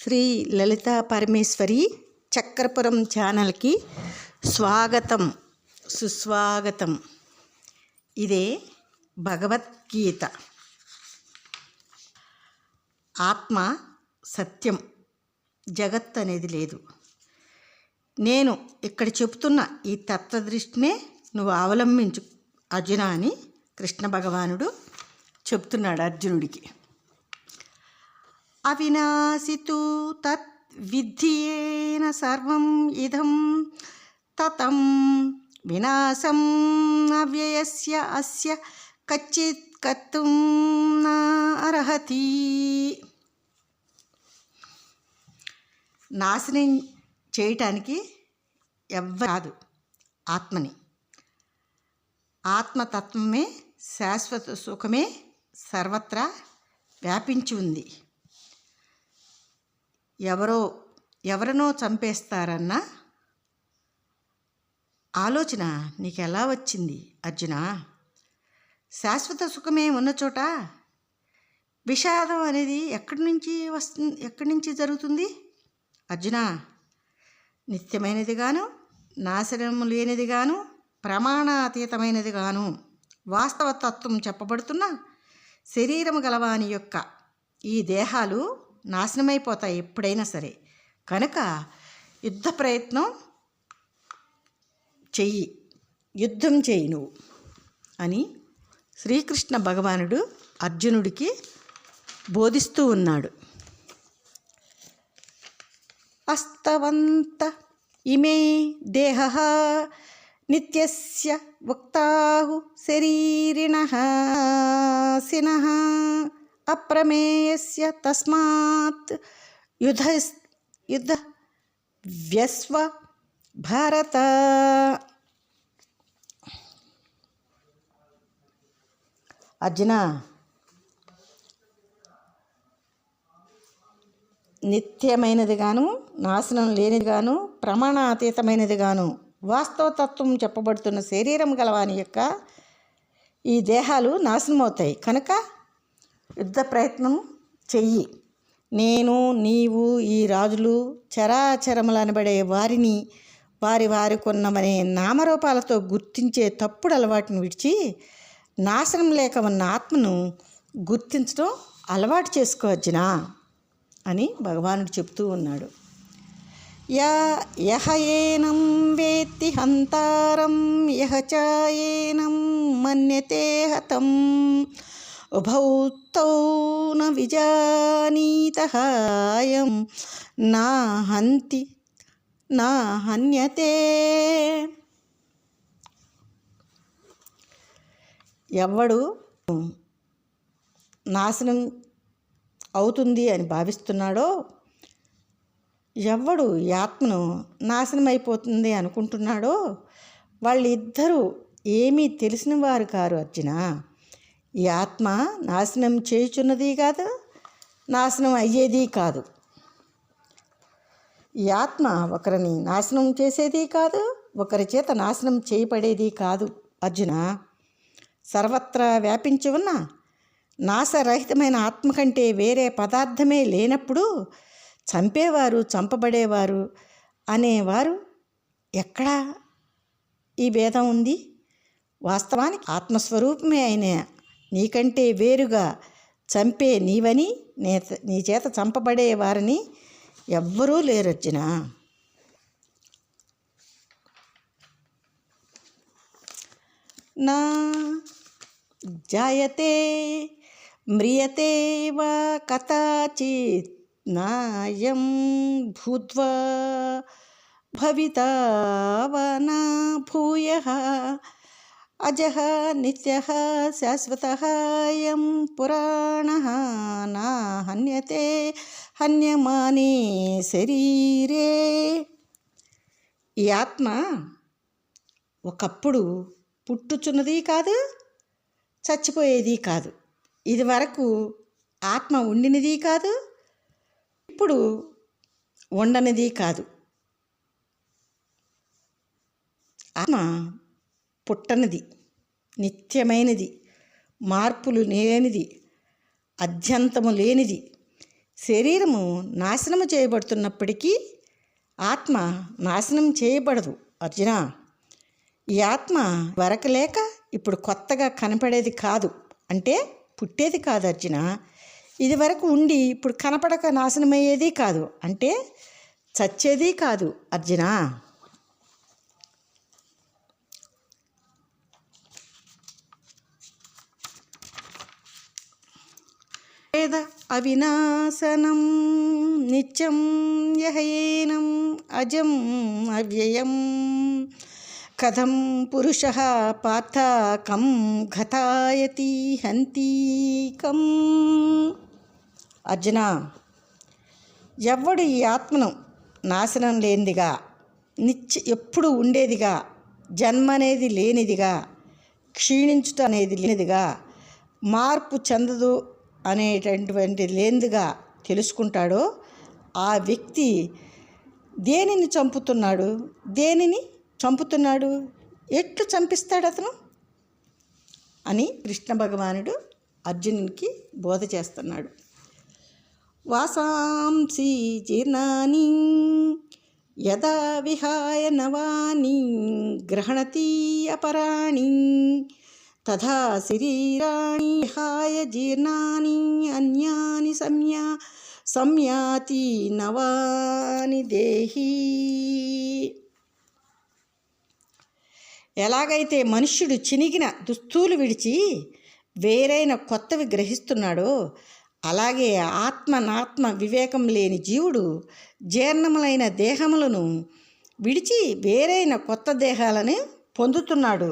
శ్రీ లలితా పరమేశ్వరి చక్రపురం ఛానల్కి స్వాగతం సుస్వాగతం. ఇదే భగవద్గీత. ఆత్మ సత్యం, జగత్ అనేది లేదు. నేను ఇక్కడ చెబుతున్న ఈ తత్వదృష్టినే నువ్వు అవలంబించు అర్జున అని కృష్ణ భగవానుడు చెప్తున్నాడు అర్జునుడికి. అవినాశితు తత్ విద్యేన సర్వం ఇదం తతం వినాశం అవ్యయస్య అస్య కచ్చిత్ కర్తుం న అర్హతి. నాశనం చేయటానికి ఎవ్వరు కాదు ఆత్మని. ఆత్మతత్వమే శాశ్వత సుఖమే సర్వత్రా వ్యాపించి ఉంది. ఎవరినో చంపేస్తారన్న ఆలోచన నీకు ఎలా వచ్చింది అర్జున? శాశ్వత సుఖమే ఉన్న చోట విషాదం అనేది ఎక్కడి నుంచి జరుగుతుంది అర్జున? నిత్యమైనదిగాను, నాశనం లేనిదిగాను, ప్రమాణాతీతమైనదిగాను వాస్తవతత్వం చెప్పబడుతున్న శరీరము గలవాని యొక్క ఈ దేహాలు నాశనమైపోతాయి ఎప్పుడైనా సరే. కనుక యుద్ధ ప్రయత్నం చెయ్యి, యుద్ధం చెయ్యి నువ్వు అని శ్రీకృష్ణ భగవానుడు అర్జునుడికి బోధిస్తూ ఉన్నాడు. అస్తవంత ఇమే దేహః నిత్యస్య ఉక్తాహు శరీరిణః సినః అప్రమేయస్య తస్మాత్ యుద్ధ వ్యస్వ భారత. అర్జున, నిత్యమైనదిగాను, నాశనం లేనిదిగాను, ప్రమాణాతీతమైనదిగాను వాస్తవతత్వం చెప్పబడుతున్న శరీరం గలవాని యొక్క ఈ దేహాలు నాశనమవుతాయి. కనుక యుద్ధ ప్రయత్నం చెయ్యి. నేను, నీవు, ఈ రాజులు, చరాచరములు అనబడే వారిని వారికొన్నమనే నామరూపాలతో గుర్తించే తప్పుడు అలవాటును విడిచి నాశనం లేక ఉన్న ఆత్మను గుర్తించడం అలవాటు చేసుకో అర్జున అని భగవానుడు చెప్తూ ఉన్నాడు. యహ ఏనం వేత్తి హంతారం యహ చ ఏనం మన్యతే హతం ఉభౌ తౌ న విజానీతః అయం నా హంతి నా హన్యతే. ఎవడు నాశనం అవుతుంది అని భావిస్తున్నాడో, ఎవడు ఈ ఆత్మను నాశనం అయిపోతుంది అనుకుంటున్నాడో వాళ్ళిద్దరూ ఏమీ తెలిసిన వారు కారు అర్జున. ఈ ఆత్మ నాశనం చేయుచున్నది కాదు, నాశనం అయ్యేది కాదు. ఈ ఆత్మ ఒకరిని నాశనం చేసేది కాదు, ఒకరి చేత నాశనం చేయబడేది కాదు అర్జున. సర్వత్రా వ్యాపించి ఉన్న నాశరహితమైన ఆత్మ కంటే వేరే పదార్థమే లేనప్పుడు చంపేవారు, చంపబడేవారు అనేవారు ఎక్కడా ఈ భేదం ఉంది? వాస్తవానికి ఆత్మస్వరూపమే అయిన నీకంటే వేరుగా చంపే నీవని, నీ చేత చంపబడేవారని ఎవ్వరూ లేరు అర్జున. నా జాయతే మ్రియతే వా కదాచిత్ నాయం భూత్వా భవితా వా న భూయః అజః నిత్యః శాశ్వతః అయం పురాణః నా హన్యతే హన్యమానే శరీరే. ఈ ఆత్మ ఒకప్పుడు పుట్టుచున్నది కాదు, చచ్చిపోయేది కాదు. ఇది వరకు ఆత్మ ఉండినది కాదు, ఇప్పుడు ఉండనిది కాదు. ఆత్మ పుట్టనిది, నిత్యమైనది, మార్పులు లేనిది, అద్యంతము లేనిది, శరీరము నాశనము చేయబడుతున్నప్పటికీ ఆత్మ నాశనం చేయబడదు అర్జున. ఈ ఆత్మ వరకు లేక ఇప్పుడు కొత్తగా కనపడేది కాదు, అంటే పుట్టేది కాదు అర్జున. ఇది వరకు ఉండి ఇప్పుడు కనపడక నాశనమయ్యేది కాదు, అంటే చచ్చేది కాదు అర్జున. వేద అవినాశనం నిత్యం యహయేనం అజం అవ్యయం కథం పురుష పార్థ కం ఘతాయతి హంతీకం. అర్జున, ఎవ్వడు ఈ ఆత్మను నాశనం లేనిదిగా, ఎప్పుడు ఉండేదిగా, జన్మ అనేది లేనిదిగా, క్షీణించుట అనేది లేనిదిగా, మార్పు చెందదు అనేటటువంటి లేనిదిగా తెలుసుకుంటాడో ఆ వ్యక్తి దేనిని చంపుతున్నాడు, ఎట్లు చంపిస్తాడు అతను అని కృష్ణ భగవానుడు అర్జునునికి బోధ చేస్తున్నాడు. వాసాంసి జీర్ణాని యదా విహాయ నవాని గ్రహణతి అపరాణి తథా శరీరాణి విహాయ జీర్ణాని అన్యాని సంయాతి నవాని దేహి. ఎలాగైతే మనుష్యుడు చినిగిన దుస్తులు విడిచి వేరైన కొత్తవి గ్రహిస్తున్నాడో, అలాగే ఆత్మ వివేకం లేని జీవుడు జీర్ణములైన దేహములను విడిచి వేరైన కొత్త దేహాలను పొందుతున్నాడు.